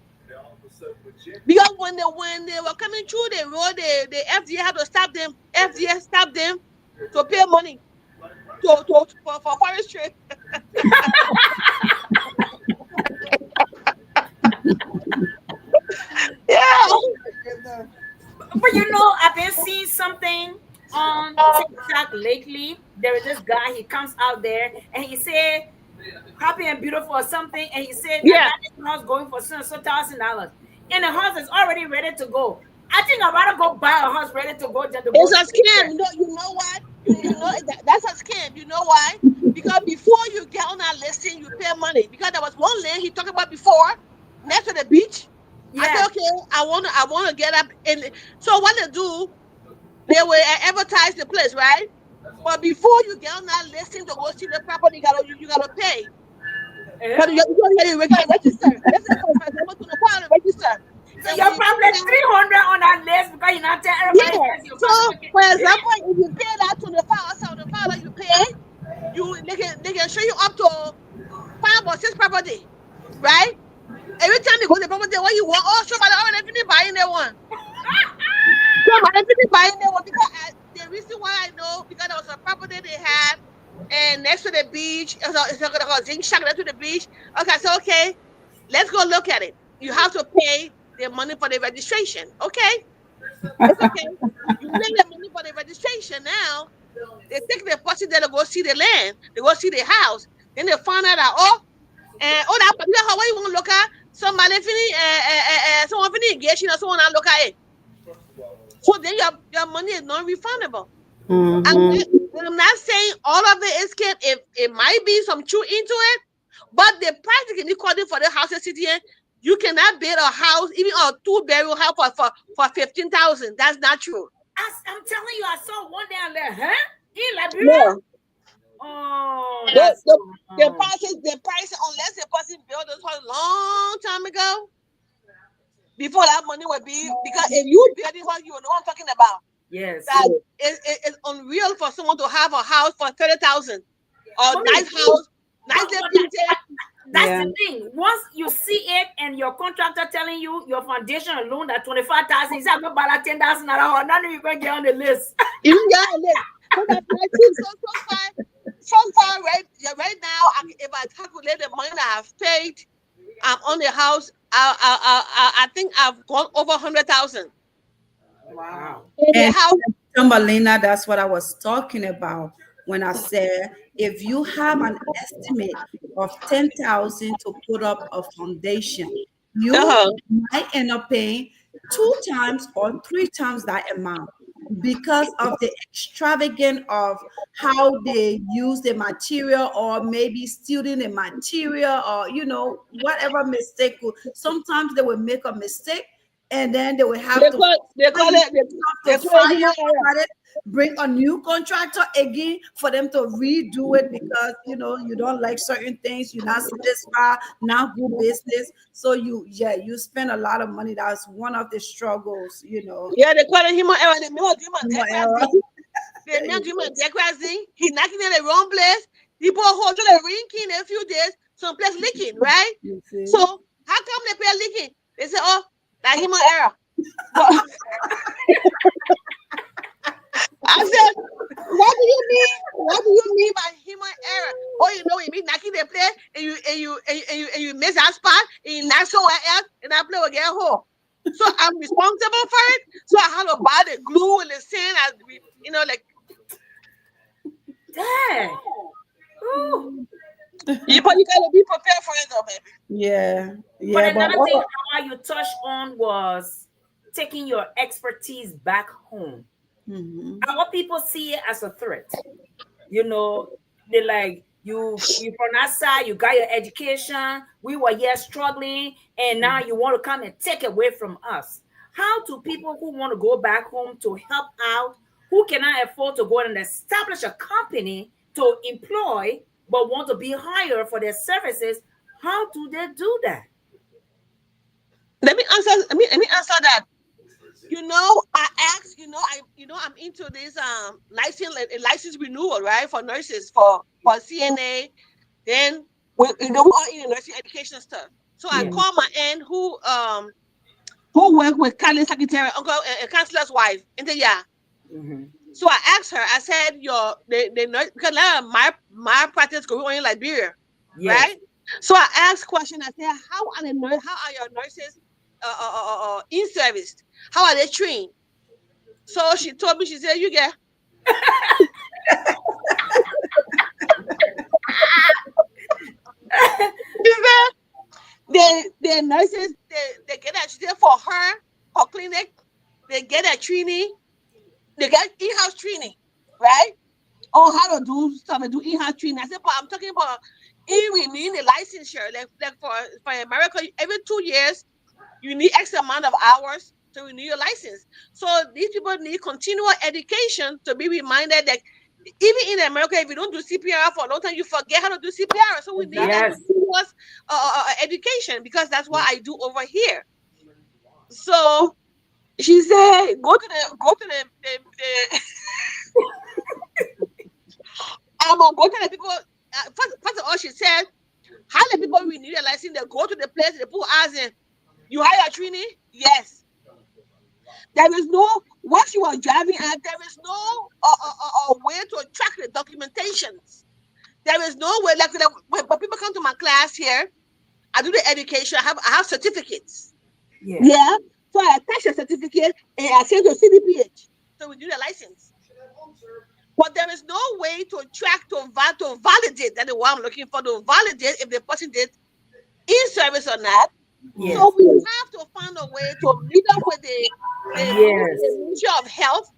Because when they were coming through the road, the FDA had to stop them. FDA stopped them to pay money for forestry. Yeah. But I've been seeing something on TikTok lately. There is this guy, he comes out there and he said, happy and beautiful or something, and he said, I got this house going for so $1,000. And the house is already ready to go. I think I'd rather go buy a house ready to go than to go. It's a scam. You know what? That's a scam. You know why? Because before you get on that listing, you pay money. Because there was one land he talked about before, next to the beach. Yeah. I said, okay, I want to get up. And so what they do, they will advertise the place, right? But before you get on that listing to go see the property, you gotta pay. But you gotta register. Register. So you're probably 300 on that list because you're not telling everybody. Yeah. So for example, if you pay that $75 you pay, they can show you up to 5 or 6 property, right? Every time you go to the property, what you want, somebody already finished buying that one. Somebody finished buying that one because the reason why I know, because there was a property they had, and next to the beach, it's a zinc shack next to the beach. Okay, so let's go look at it. You have to pay the money for the registration, okay? It's okay. You need the money for the registration now. They take the person there to go see the land, they go see the house. Then they find out that that particular house where you want to look at somebody finish someone finish engaging or someone not look at it. So then your money is non-refundable. Mm-hmm. I'm not saying all of it is scam. It might be some truth into it, but the practically according for the house city, you cannot build a house, even a two-bedroom house for 15,000. That's not true. I'm telling you, I saw one down there, huh? In Liberia? No. Oh, The, that's the, the wrong. price, unless the person built this house long time ago, before that money would be, because if you build this house, you know what I'm talking about. Yes. That it's unreal for someone to have a house for 30,000 or Mommy, nice house, nicely but painted. that's Yeah. the thing. Once you see it and your contractor telling you your foundation alone at 25,000, is about about 10,000 or none of you going to get on the list. Even so that so far right now, if I calculate the money that I've paid, I'm on the house. I think I've gone over 100,000. Wow. In the And house. Malina, that's what I was talking about when I said if you have an estimate of 10,000 to put up a foundation, you Uh-huh. might end up paying 2 times or 3 times that amount because of the extravagant of how they use the material or maybe stealing the material or whatever mistake. Sometimes they will make a mistake and then they will have to They call it they call it human error. fire, bring a new contractor again for them to redo it because you don't like certain things, you're not satisfied, not good business. So you spend a lot of money. That's one of the struggles. Yeah, they call it human error. They make human Human error. decorating. They make human decorating. He knocking in the wrong place. He put a hole to the ring in a few days. Some place leaking, right? You see? So how come they pay leaking? They say, oh, that human error. But I said, what do you mean? What do you mean by human error? Oh, you mean knocking the place and you miss that spot and you knock somewhere else and that place will get a hole. So I'm responsible for it. So I had to buy the glue and the sand, like. Dang. Ooh. But you gotta be prepared for it, though, baby. Yeah, But yeah, but another thing you touched on was taking your expertise back home. Mhm. Our people see it as a threat. They like you from that side, you got your education, we were here struggling, and now you want to come and take away from us. How do people who want to go back home to help out, who cannot afford to go and establish a company to employ but want to be hired for their services, how do they do that? Let me answer that. I asked. I'm into this license renewal, right, for nurses for CNA. Then we are in the nursing education stuff. So I Yeah. called my aunt who worked with Carly's secretary, uncle, counselor's wife, in the year. Mhm. So I asked her. I said, the nurse, because now my practice going on in Liberia, Yes. right? So I asked question. I said, how are your nurses in service? How are they trained? So she told me, she said, you get. She said, the nurses, they get that. She said, for her clinic, they get a training. They get in-house training, right? On how to do stuff and do in-house training. I said, but I'm talking about renewing the licensure. Like for America, every 2 years, you need X amount of hours to renew your license. So these people need continual education to be reminded that even in America, if you don't do CPR for a long time, you forget how to do CPR. So we need that Yes. continuous education, because that's what I do over here. So she said, go to the I'm gonna go to the people. First of all, she said, how the people renew their license? They go to the place, they put ads in. You hire a trainee? Yes. There is no, once you are driving, and there is no way to track the documentations. There is no way, like when people come to my class here, I do the education, I have certificates. Yeah. Yeah. So I attach a certificate and I send to CDPH. So we do the license. But there is no way to track to validate that the one I'm looking for to validate if the person did in service or not. Yes. So we have to find a way to meet up with Yes. the Ministry of Health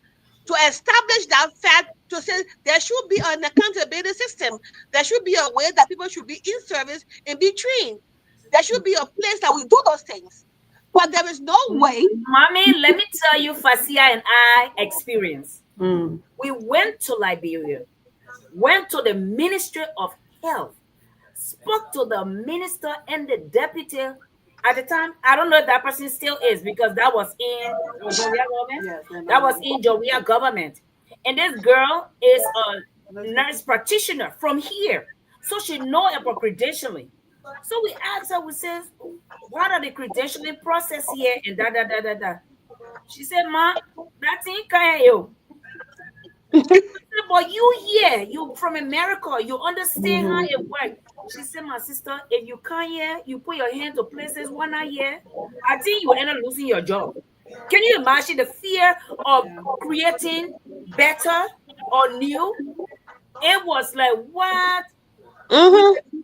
to establish that fact, to say there should be an accountability system. There should be a way that people should be in service and be trained. There should be a place that we do those things. But there is no way. Mommy, let me tell you, Fasia and I experience. Mm. We went to Liberia, went to the Ministry of Health, spoke to the minister and the deputy. At the time, I don't know if that person still is because that was in Joria government. Yes, they're That not was really- in Joria government. And this girl is a nurse practitioner from here. So she know about credentialing. So we asked her, we says, what are the credentialing process here? And da da da da da. She said, Ma, that thing can't you. But you here, you from America, you understand how it works. She said, my sister, if you come here, you put your hand to places one not here, I think you will end up losing your job. Can you imagine the fear of creating better or new? It was like, what? Mm-hmm.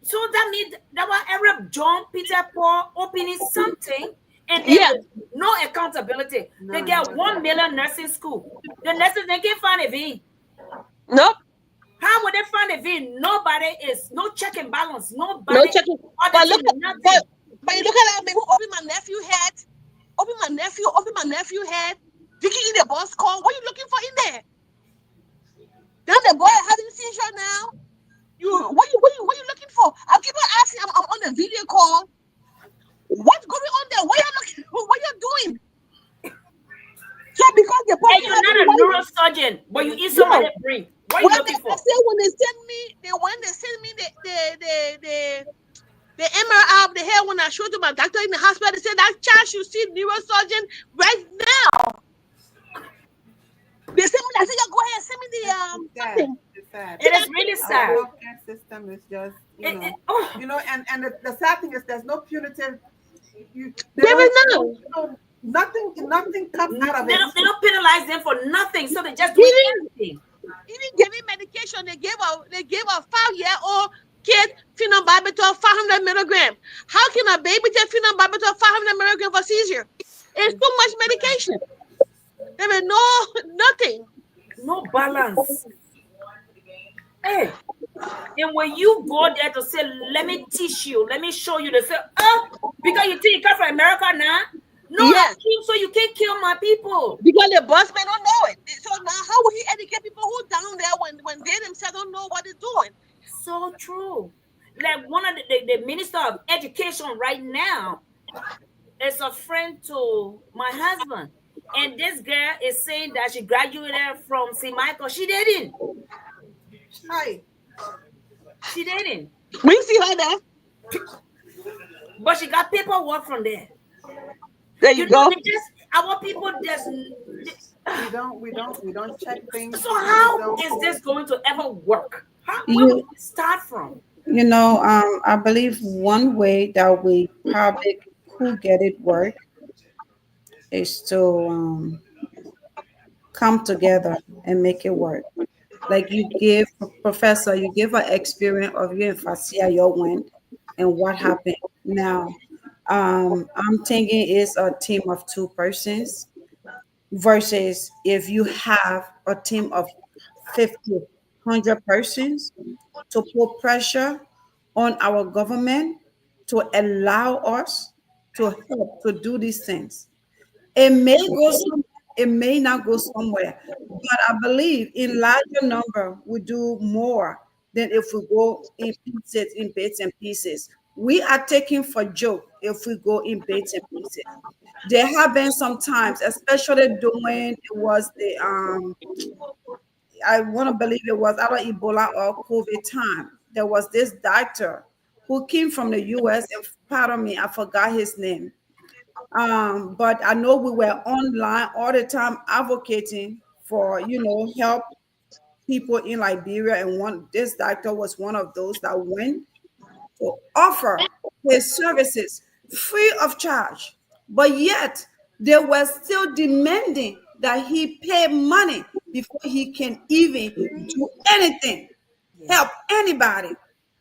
So that means that was Arab John Peter Paul opening something and then Yeah. with no accountability. They get 1 million nursing school. The nurses they can't find a V. Nope. How would they find a V? Nobody is no check and balance. No Nobody checking. But auditing look at nothing. but you look at me who open my nephew head. Open my nephew head. Vicky in the bus call. What are you looking for in there? Then the boy having seizure now. What you looking for? I keep on asking. I'm on the video call. What's going on there? What you looking? What you doing? So because the And person you're not a neurosurgeon, but you eat somebody brain. What are you looking for? I say when they send me the MRI of the hair when I showed to my doctor in the hospital, they said that child should see neurosurgeon right now. They said I said, yeah, go ahead, send me the something. It's sad. It is really Our sad. healthcare system is just, and the sad thing is there's no punitive. There is none. Nothing comes out of They it. don't penalize them for nothing, so they just do anything. Even giving medication, they gave a 5-year-old kid phenobarbital 500 milligram. How can a baby take phenobarbital 500 milligram for seizure? It's too much medication. There is nothing. No balance. Hey, and when you go there to say, let me teach you, let me show you, they say, oh, because you think you come from America now? No, Yes. so you can't kill my people. Because the boss man don't know it. So now how will he educate people who down there when they themselves don't know what they're doing? So true. Like one of the minister of education right now is a friend to my husband. And this girl is saying that she graduated from St. Michael. She didn't. Hi. She didn't. We see her there. But she got paperwork from there. There you go. They just our people just. We don't check things. So how is this going to ever work? Where will we start from? I believe one way that we probably could get it work is to come together and make it work. Like you give professor, you give an experience of you and Fasia your win and what happened. Now, I'm thinking it's a team of 2 persons versus if you have a team of 50, 100 persons to put pressure on our government to allow us to help to do these things. It may go somewhere, it may not go somewhere, but I believe in larger number we do more than if we go in pieces, in bits and pieces. We are taking for joke if we go in bits and pieces. There have been some times, especially during it was the I want to believe it was either Ebola or COVID time. There was this doctor who came from the US, and pardon me, I forgot his name. But I know we were online all the time advocating for, help people in Liberia. And this doctor was one of those that went to offer his services free of charge but yet they were still demanding that he pay money before he can even do anything, help anybody.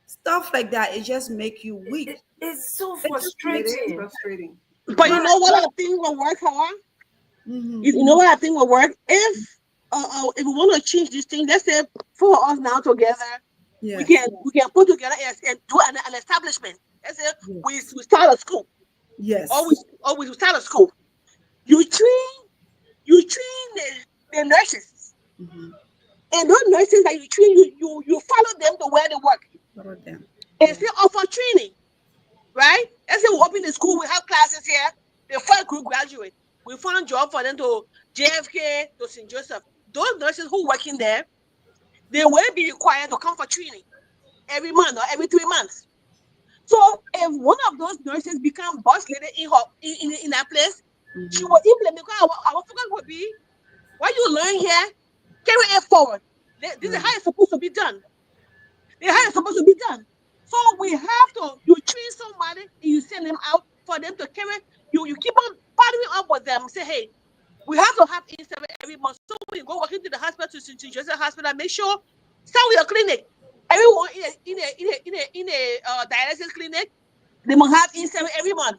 Stuff like that, it just make you weak. It's so It just It makes is frustrating. frustrating. But you know what I think will work for? You know what I think will work? If we want to change this thing, let's say four of us now together, we yes, can put together and do an establishment. Let's say yes, we start a school, yes. or we start a school. You train the nurses, Mhm. and those nurses that you train, you follow them to where they work, Follow them. and still offer training, right? Let's say we open the school, we have classes here. The first group graduate, we find job for them to JFK to St. Joseph. Those nurses who working there, they will be required to come for training every month or every 3 months. So if one of those nurses become boss lady in that place, she will implement, because our focus will be what you learn here, carry it forward. This is how it's supposed to be done. This is how it's supposed to be done. So we have to, you train somebody and you send them out for them to carry. You keep on partnering up with them. Say, hey, we have to have in-service every month. So when you go walk into the hospital, to Joseph Hospital, make sure start with your clinic. Everyone in a dialysis clinic, they must have in-service every month.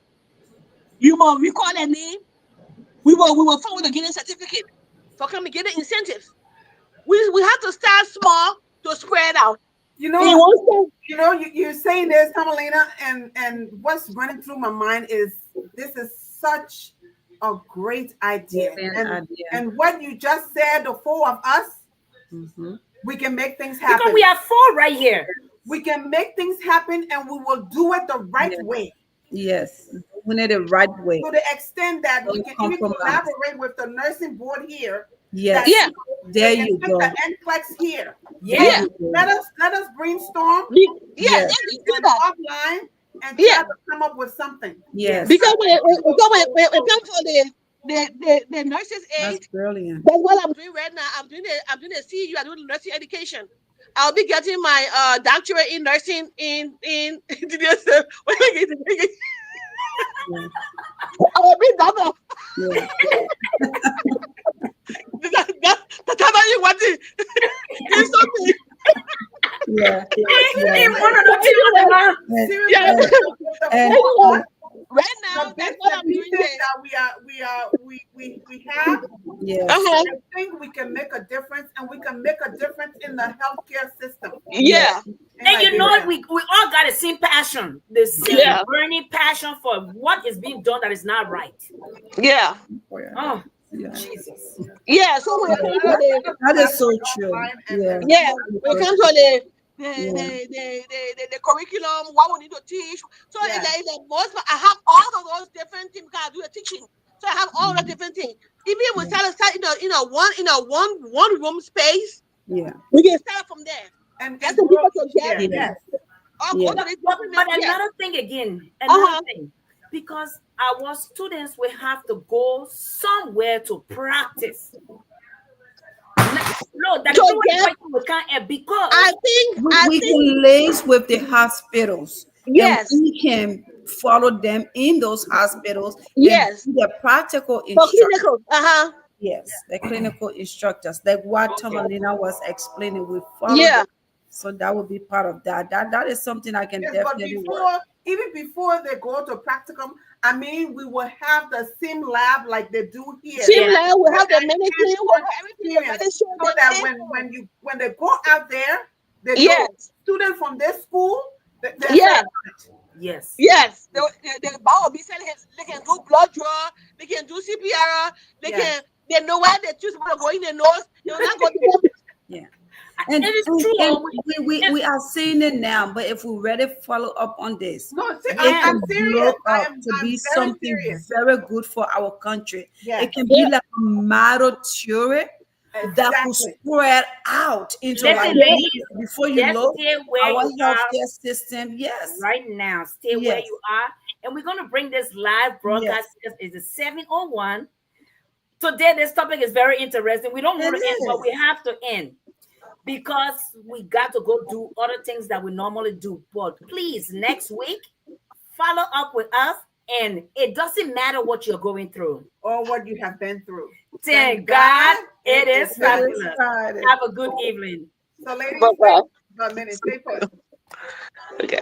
You must recall their name. We will forward the getting certificate for coming get the incentives. We have to start small to spread out. You And you know, want you're saying this, Tamalina, and what's running through my mind is this is such a great idea. Brilliant idea. And what you just said, the four of us, we can make things happen. Because we are four right here. We can make things happen, and we will do it the right Yes. way. Yes, doing it the right way. To the extent that we Don't can even compromise. collaborate with the nursing board here. Yes. that, Yeah. There they can you put go. the NCLEX here. Yeah. Let us brainstorm Yes. let's do and that. offline and Yeah. try to come up with something. Yes. Because when it comes to the nurses That's aid, brilliant. that's what I'm doing right now. I'm doing the CEU. I'm doing nursing education. I'll be getting my doctorate in nursing in Yeah. I'll be doctor. Yeah. That's how you want it. It's something. Yeah. Hey, one of the two of them. And, Seriously, Yeah. and, Right now, the that's bits what and I'm doing pieces there. that we have, yes. Uh-huh. I think we can make a difference, and we can make a difference in the healthcare system. Yeah. And you know, Liberia. we all got the same passion, the same Yeah. burning passion for what is being done that is not right. Yeah. Oh, Yeah. Jesus. Yeah. So when it comes to the That is so true. Yeah. yeah, when it comes to the Yeah. the curriculum, what we need to teach. So Yeah. it's like most, I have all of those different things because I do the teaching. So I have all the different things. Even if we start in a one room space, Yeah. we can start from there. And Get some people together. Yeah. Or Yeah. go to this But different yes. another thing again, Uh-huh. thing, because our students will have to go somewhere to practice. No, that is So not yes, what we can't, because I think We can liaise with the hospitals. yes. And we can follow them in those hospitals. Yes. And be the practical For instructors. clinical. Uh-huh. Yes, the clinical instructors, like what Tomalina was explaining, we follow Yeah. them. So that would be part of that. That is something I can yes, but definitely work. even before they go to practicum, I mean, we will have the sim lab like they do here. Similar, we have the And mannequin, we have everything experience, ready show so them that things. when they go out there, they Yes. know students from this school. They're Yes. yes. Yes, the ball be saying they can do blood draw, they can do CPR, they know where they choose to go in the nose. They will not go to them. Yeah. And, It is and- true. and we are seeing it now, but if we really follow up on this, No, see, it I'm can serious. blow I up am to be very something serious. very good for our country. Yeah. It can be like a model theory that could Exactly. spread out into Listen, like ladies, before you just look stay where our you are healthcare system. Yes. right now. Stay where Yes. you are. And we're going to bring this live broadcast because it's a 7:01. Today, this topic is very interesting. We don't want It to end, but is. we have to end because we got to go do other things that we normally do. But please, next week, follow up with us And it doesn't matter what you're going through. or what you have been through. Thank God it is fabulous. Friday. Have a good evening. So, ladies, Bye-bye. stay, a minute, stay put. Okay.